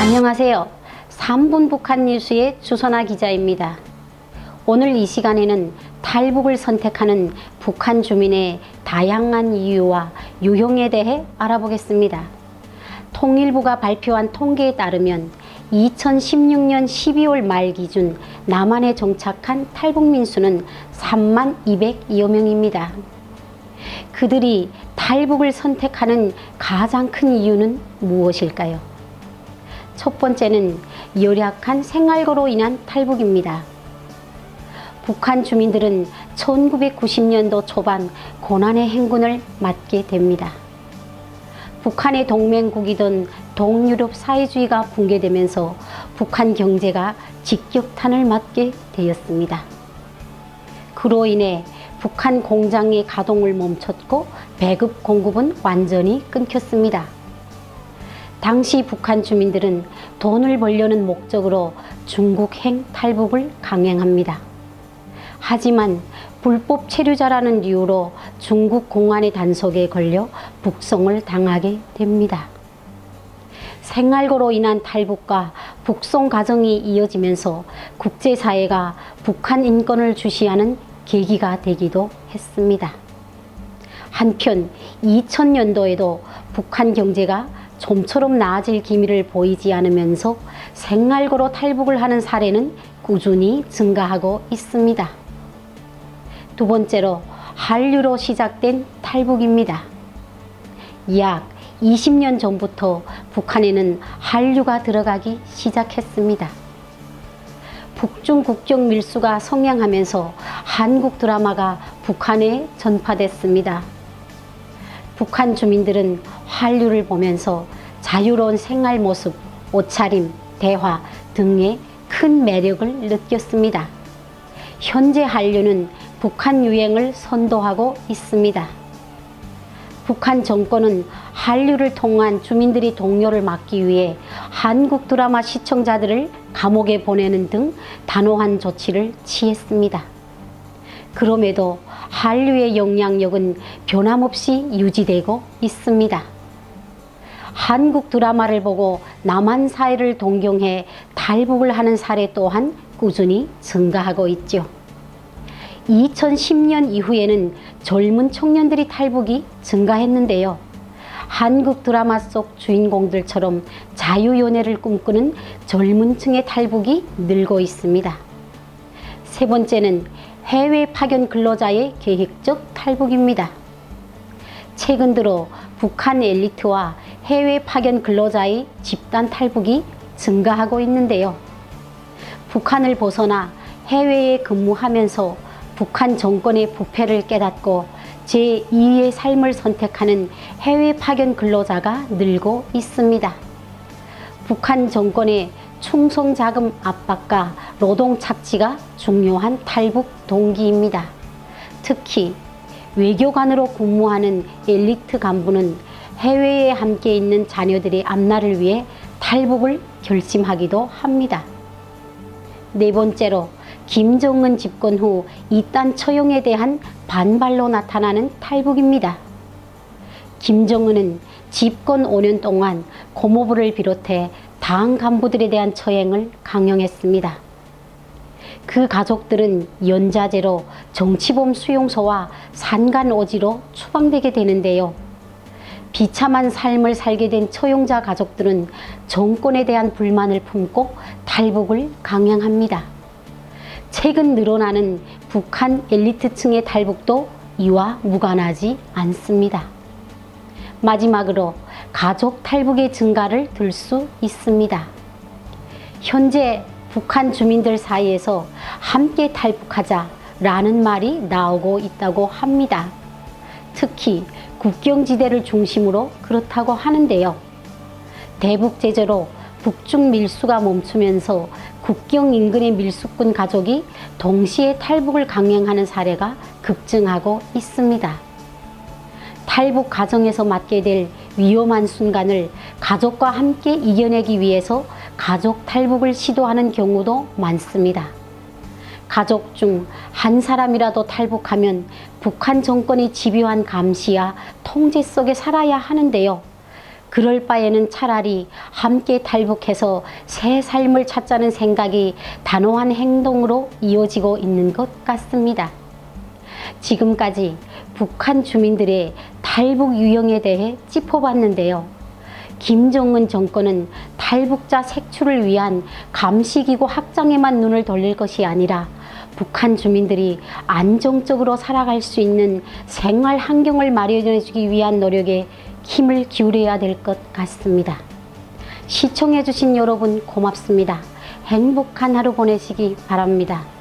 안녕하세요. 3분 북한 뉴스의 주선아 기자입니다. 오늘 이 시간에는 탈북을 선택하는 북한 주민의 다양한 이유와 유형에 대해 알아보겠습니다. 통일부가 발표한 통계에 따르면 2016년 12월 말 기준 남한에 정착한 탈북민 수는 3만 200여 명입니다. 그들이 탈북을 선택하는 가장 큰 이유는 무엇일까요? 첫 번째는 열악한 생활고로 인한 탈북입니다. 북한 주민들은 1990년도 초반 고난의 행군을 맞게 됩니다. 북한의 동맹국이던 동유럽 사회주의가 붕괴되면서 북한 경제가 직격탄을 맞게 되었습니다. 그로 인해 북한 공장의 가동을 멈췄고 배급 공급은 완전히 끊겼습니다. 당시 북한 주민들은 돈을 벌려는 목적으로 중국행 탈북을 강행합니다. 하지만 불법 체류자라는 이유로 중국 공안의 단속에 걸려 북송을 당하게 됩니다. 생활고로 인한 탈북과 북송 과정이 이어지면서 국제사회가 북한 인권을 주시하는 계기가 되기도 했습니다. 한편 2000년도에도 북한 경제가 좀처럼 나아질 기미를 보이지 않으면서 생활고로 탈북을 하는 사례는 꾸준히 증가하고 있습니다. 두 번째로 한류로 시작된 탈북입니다. 약 20년 전부터 북한에는 한류가 들어가기 시작했습니다. 북중 국경 밀수가 성행하면서 한국 드라마가 북한에 전파됐습니다. 북한 주민들은 한류를 보면서 자유로운 생활 모습, 옷차림, 대화 등의 큰 매력을 느꼈습니다. 현재 한류는 북한 유행을 선도하고 있습니다. 북한 정권은 한류를 통한 주민들의 동요를 막기 위해 한국 드라마 시청자들을 감옥에 보내는 등 단호한 조치를 취했습니다. 그럼에도 한류의 영향력은 변함없이 유지되고 있습니다. 한국 드라마를 보고 남한 사회를 동경해 탈북을 하는 사례 또한 꾸준히 증가하고 있죠. 2010년 이후에는 젊은 청년들이 탈북이 증가했는데요. 한국 드라마 속 주인공들처럼 자유연애를 꿈꾸는 젊은 층의 탈북이 늘고 있습니다. 세 번째는 해외 파견 근로자의 계획적 탈북입니다. 최근 들어 북한 엘리트와 해외 파견 근로자의 집단 탈북이 증가하고 있는데요. 북한을 벗어나 해외에 근무하면서 북한 정권의 부패를 깨닫고 제2의 삶을 선택하는 해외 파견 근로자가 늘고 있습니다. 북한 정권의 충성자금 압박과 노동 착취가 중요한 탈북 동기입니다. 특히 외교관으로 근무하는 엘리트 간부는 해외에 함께 있는 자녀들의 앞날을 위해 탈북을 결심하기도 합니다. 네 번째로 김정은 집권 후 이단 처형에 대한 반발로 나타나는 탈북입니다. 김정은은 집권 5년 동안 고모부를 비롯해 당 간부들에 대한 처형을 강행했습니다. 그 가족들은 연좌제로 정치범 수용소와 산간오지로 추방되게 되는데요. 비참한 삶을 살게 된 처용자 가족들은 정권에 대한 불만을 품고 탈북을 강행합니다. 최근 늘어나는 북한 엘리트층의 탈북도 이와 무관하지 않습니다. 마지막으로 가족 탈북의 증가를 들 수 있습니다. 현재 북한 주민들 사이에서 함께 탈북하자라는 말이 나오고 있다고 합니다. 특히 국경지대를 중심으로 그렇다고 하는데요. 대북 제재로 북중 밀수가 멈추면서 국경 인근의 밀수꾼 가족이 동시에 탈북을 강행하는 사례가 급증하고 있습니다. 탈북 과정에서 맞게 될 위험한 순간을 가족과 함께 이겨내기 위해서 가족 탈북을 시도하는 경우도 많습니다. 가족 중 한 사람이라도 탈북하면 북한 정권의 집요한 감시와 통제 속에 살아야 하는데요. 그럴 바에는 차라리 함께 탈북해서 새 삶을 찾자는 생각이 단호한 행동으로 이어지고 있는 것 같습니다. 지금까지 북한 주민들의 탈북 유형에 대해 짚어봤는데요. 김정은 정권은 탈북자 색출을 위한 감시기구 확장에만 눈을 돌릴 것이 아니라 북한 주민들이 안정적으로 살아갈 수 있는 생활 환경을 마련해 주기 위한 노력에 힘을 기울여야 될 것 같습니다. 시청해 주신 여러분 고맙습니다. 행복한 하루 보내시기 바랍니다.